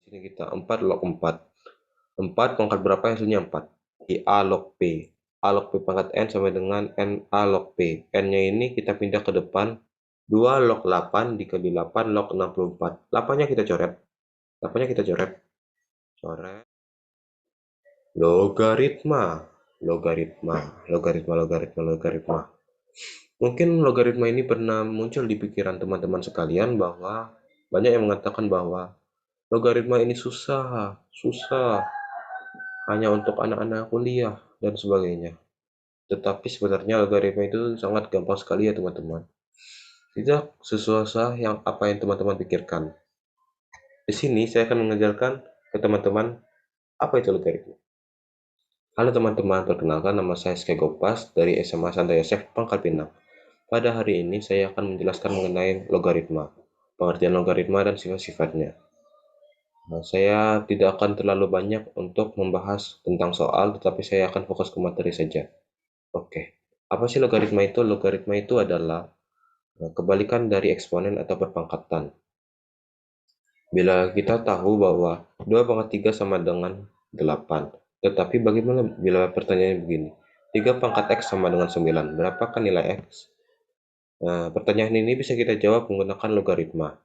Sini kita 4 log 4. 4 pangkat berapa hasilnya 4. Di A log P. A log P pangkat N sama dengan N A log P. N-nya ini kita pindah ke depan. 2 log 8 dikali 8 log 64. 8-nya kita coret. 8-nya kita coret. Coret. Logaritma. Logaritma. Logaritma, logaritma, logaritma. Mungkin logaritma ini pernah muncul di pikiran teman-teman sekalian bahwa banyak yang mengatakan bahwa logaritma ini susah, hanya untuk anak-anak kuliah dan sebagainya. Tetapi sebenarnya logaritma itu sangat gampang sekali ya teman-teman. Tidak sesusah yang apa yang teman-teman pikirkan. Di sini saya akan mengajarkan ke teman-teman apa itu logaritma. Halo teman-teman, perkenalkan nama saya Skegopas dari SMA Santo Yosef Pangkal Pinang. Pada hari ini saya akan menjelaskan mengenai logaritma, pengertian logaritma dan sifat-sifatnya. Saya tidak akan terlalu banyak untuk membahas tentang soal, tetapi saya akan fokus ke materi saja. Oke, apa sih logaritma itu? Logaritma itu adalah kebalikan dari eksponen atau perpangkatan. Bila kita tahu bahwa 2 pangkat 3 sama dengan 8, tetapi bagaimana bila pertanyaannya begini? 3 pangkat X sama dengan 9, berapakah nilai X? Nah, pertanyaan ini bisa kita jawab menggunakan logaritma.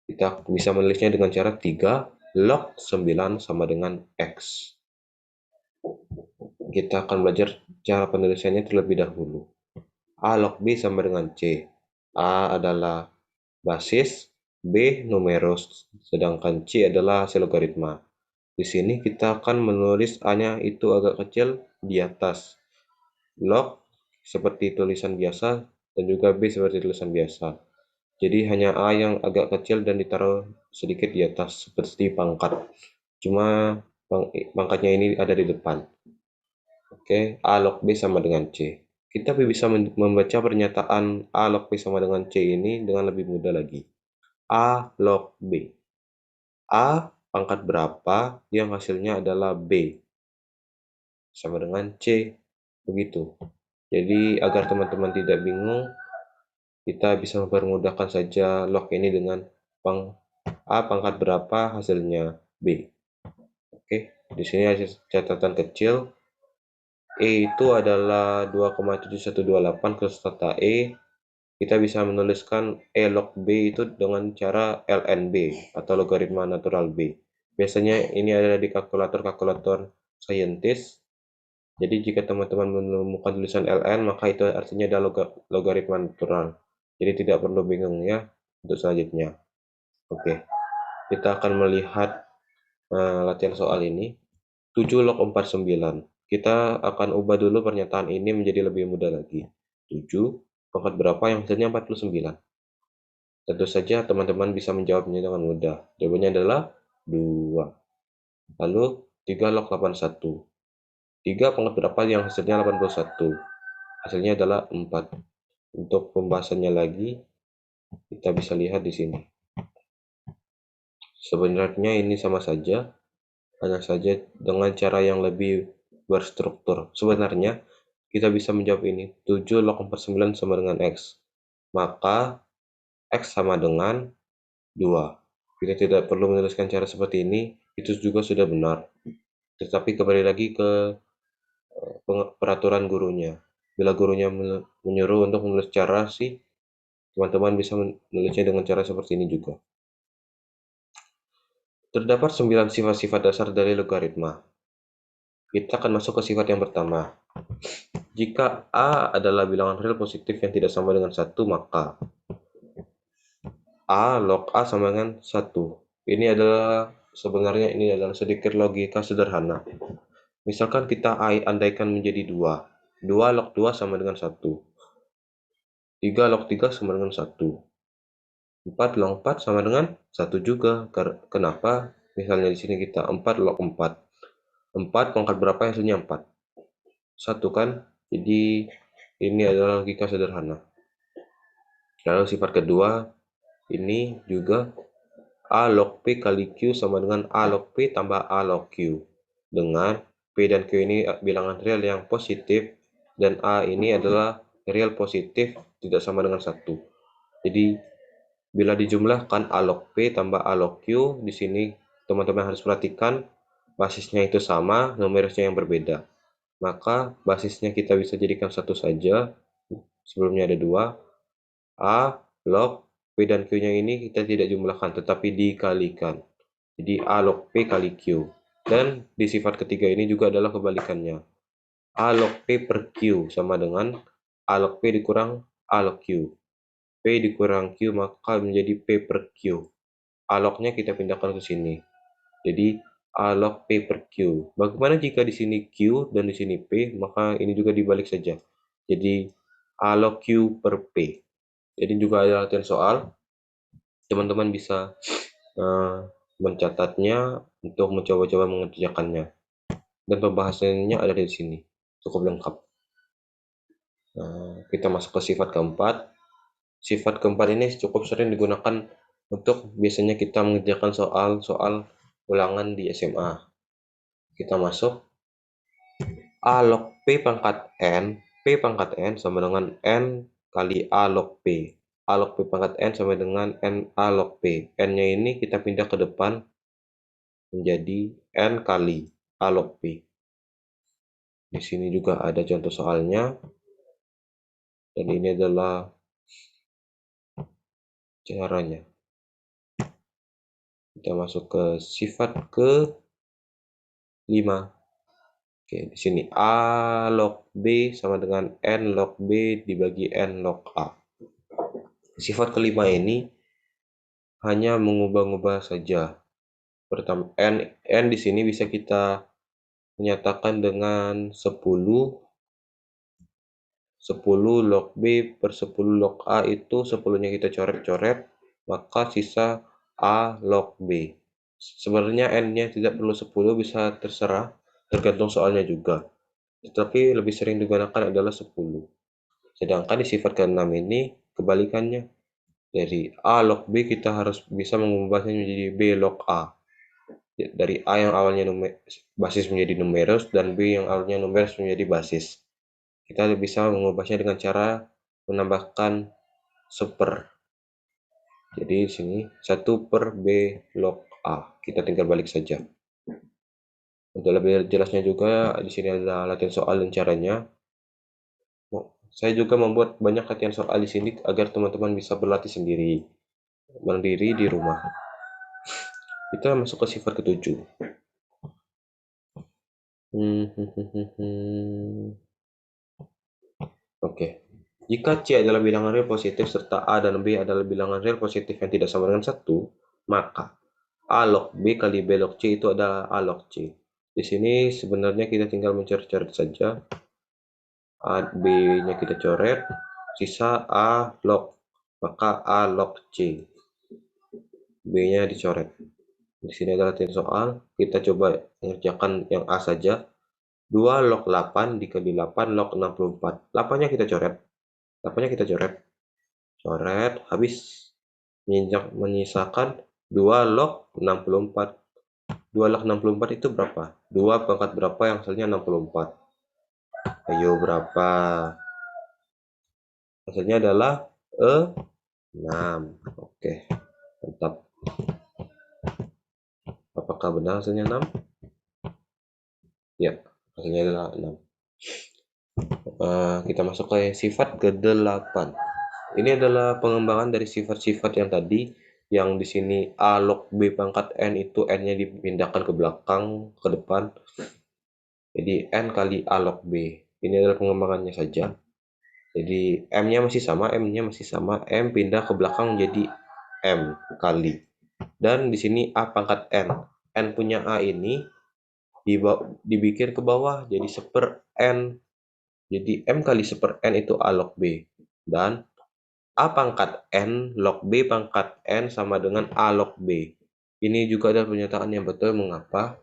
Kita bisa menulisnya dengan cara 3 log 9 sama dengan X. Kita akan belajar cara penulisannya terlebih dahulu. A log B sama dengan C. A adalah basis, B numeros, sedangkan C adalah hasil logaritma. Di sini kita akan menulis A-nya itu agak kecil di atas. Log seperti tulisan biasa dan juga B seperti tulisan biasa. Jadi hanya A yang agak kecil dan ditaruh sedikit di atas seperti pangkat. Cuma pangkatnya ini ada di depan. Oke, A log B sama dengan C. Kita bisa membaca pernyataan A log B sama dengan C ini dengan lebih mudah lagi. A log B. A pangkat berapa yang hasilnya adalah B. Sama dengan C. Begitu. Jadi agar teman-teman tidak bingung, kita bisa mempermudahkan saja log ini dengan A pangkat berapa hasilnya B. Oke, di sini ada catatan kecil. E itu adalah 2,7128 serta E. Kita bisa menuliskan E log B itu dengan cara ln B atau logaritma natural B. Biasanya ini ada di kalkulator saintis. Jadi jika teman-teman menemukan tulisan ln, maka itu artinya adalah logaritma natural. Jadi tidak perlu bingung ya untuk selanjutnya. Oke, kita akan melihat latihan soal ini. 7 log 49. Kita akan ubah dulu pernyataan ini menjadi lebih mudah lagi. 7 pangkat berapa yang hasilnya 49. Tentu saja teman-teman bisa menjawabnya dengan mudah. Jawabannya adalah 2. Lalu 3 log 81. 3 pangkat berapa yang hasilnya 81. Hasilnya adalah 4. Untuk pembahasannya lagi, kita bisa lihat di sini. Sebenarnya ini sama saja, hanya saja dengan cara yang lebih berstruktur. Sebenarnya kita bisa menjawab ini. 7 log 49 sama dengan X. Maka X sama dengan 2. Kita tidak perlu menuliskan cara seperti ini, itu juga sudah benar. Tetapi kembali lagi ke peraturan gurunya. Bila gurunya menyuruh untuk menulis cara sih, teman-teman bisa menulisnya dengan cara seperti ini juga. Terdapat 9 sifat-sifat dasar dari logaritma. Kita akan masuk ke sifat yang pertama. Jika A adalah bilangan real positif yang tidak sama dengan 1, maka A log A sama dengan 1. Ini adalah sedikit logika sederhana. Misalkan kita andaikan menjadi 2. 2 log 2 sama dengan 1. 3 log 3 sama dengan 1. 4 log 4 sama dengan 1 juga. Kenapa? Misalnya di sini kita 4 log 4. 4 pangkat berapa hasilnya 4? 1 kan? Jadi ini adalah logika sederhana. Lalu sifat kedua, ini juga A log P kali Q sama dengan A log P tambah A log Q. Dengan P dan Q ini bilangan real yang positif, dan A ini adalah real positif tidak sama dengan 1. Jadi bila dijumlahkan A log P tambah A log Q, di sini teman-teman harus perhatikan basisnya itu sama, numerusnya yang berbeda. Maka basisnya kita bisa jadikan satu saja, sebelumnya ada 2. A, log, P dan Q-nya ini kita tidak jumlahkan, tetapi dikalikan. Jadi A log P kali Q. Dan di sifat ketiga ini juga adalah kebalikannya. A log P per Q sama dengan A log P dikurang A log Q. P dikurang Q maka menjadi P per Q. A log-nya kita pindahkan ke sini. Jadi A log P per Q. Bagaimana jika di sini Q dan di sini P, maka ini juga dibalik saja. Jadi A log Q per P. Jadi juga ada latihan soal. Teman-teman bisa mencatatnya untuk mencoba-coba mengerjakannya. Dan pembahasannya ada di sini. Cukup lengkap. Kita masuk ke sifat keempat. Sifat keempat ini cukup sering digunakan untuk biasanya kita mengerjakan soal-soal ulangan di SMA. Kita masuk A log P pangkat N sama dengan N kali A log P. A log P pangkat N sama dengan N A log P. N-nya ini kita pindah ke depan menjadi N kali A log P. Di sini juga ada contoh soalnya. Dan ini adalah caranya. Kita masuk ke sifat ke-5. Oke, di sini A log B sama dengan N log B dibagi N log A. Sifat kelima ini hanya mengubah-ubah saja. Pertama, N di sini bisa kita menyatakan dengan 10 log B per 10 log A itu 10-nya kita coret-coret, maka sisa A log B. Sebenarnya N-nya tidak perlu 10, bisa terserah, tergantung soalnya juga. Tetapi lebih sering digunakan adalah 10. Sedangkan di sifat ke-6 ini kebalikannya. Dari A log B kita harus bisa mengubahnya menjadi B log A. Dari A yang awalnya basis menjadi numerus dan B yang awalnya numerus menjadi basis. Kita bisa mengubahnya dengan cara menambahkan 1/. Jadi di sini 1 per B log A. Kita tinggal balik saja. Untuk lebih jelasnya juga di sini ada latihan soal dan caranya. Saya juga membuat banyak latihan soal di sini agar teman-teman bisa berlatih sendiri, mandiri di rumah. Kita masuk ke sifat ke-7. Oke. Jika C adalah bilangan real positif serta A dan B adalah bilangan real positif yang tidak sama dengan 1, maka A log B kali B log C itu adalah A log C. Di sini sebenarnya kita tinggal mencoret-coret saja. B-nya kita coret, sisa A log, maka A log C. B-nya dicoret. Di sini adalah latihan soal. Kita coba mengerjakan yang A saja. 2 log 8 dikali 8 log 64. 8-nya kita coret. 8-nya kita coret. Coret, habis menyisakan 2 log 64. 2 log 64 itu berapa? 2 pangkat berapa yang hasilnya 64? Ayo berapa? Hasilnya adalah 6. Oke, mantap. Apakah benar hasilnya 6? Ya, hasilnya adalah 6. Kita masuk ke sifat ke-8. Ini adalah pengembangan dari sifat-sifat yang tadi, yang di sini A log B pangkat N itu N-nya dipindahkan ke belakang, ke depan. Jadi N kali A log B. Ini adalah pengembangannya saja. Jadi M-nya masih sama, M pindah ke belakang jadi M kali. Dan di sini A pangkat N. N punya A ini dibikin ke bawah jadi 1/N. Jadi M kali 1/N itu A log B. Dan A pangkat N log B pangkat N sama dengan A log B. Ini juga adalah pernyataan yang betul. Mengapa?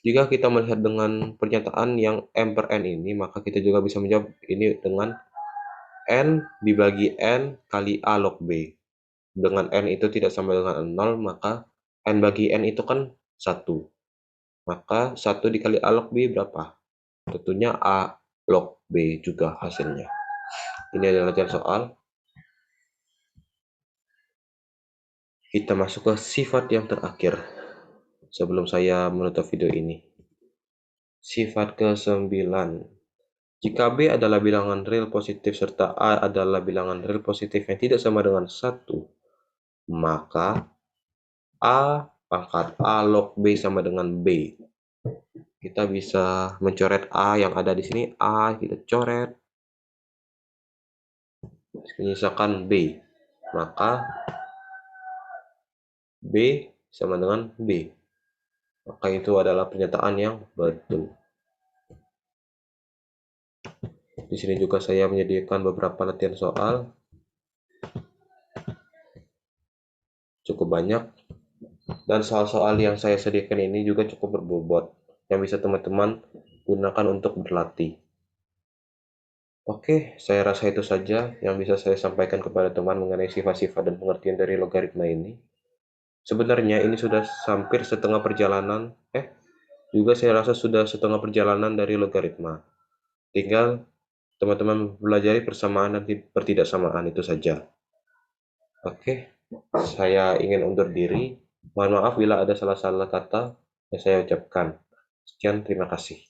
Jika kita melihat dengan pernyataan yang M per N ini, maka kita juga bisa menjawab ini dengan N dibagi N kali A log B. Dengan N itu tidak sama dengan 0, maka N bagi N itu kan 1. Maka 1 dikali A log B berapa? Tentunya A log B juga hasilnya. Ini adalah latihan soal. Kita masuk ke sifat yang terakhir. sebelum saya menutup video ini. Sifat ke-9. Jika B adalah bilangan real positif serta A adalah bilangan real positif yang tidak sama dengan 1, maka A pangkat A log B sama dengan B. Kita bisa mencoret A yang ada di sini, A kita coret, menyisakan B. Maka B sama dengan B. Maka itu adalah pernyataan yang betul. Di sini juga saya menyediakan beberapa latihan soal. Cukup banyak. Dan soal-soal yang saya sediakan ini juga cukup berbobot, yang bisa teman-teman gunakan untuk berlatih. Oke, saya rasa itu saja yang bisa saya sampaikan kepada teman mengenai sifat-sifat dan pengertian dari logaritma ini. Sebenarnya ini sudah hampir setengah perjalanan, juga saya rasa sudah setengah perjalanan dari logaritma. Tinggal teman-teman pelajari persamaan dan pertidaksamaan itu saja. Oke, saya ingin undur diri. Mohon maaf bila ada salah-salah kata yang saya ucapkan. Sekian, terima kasih.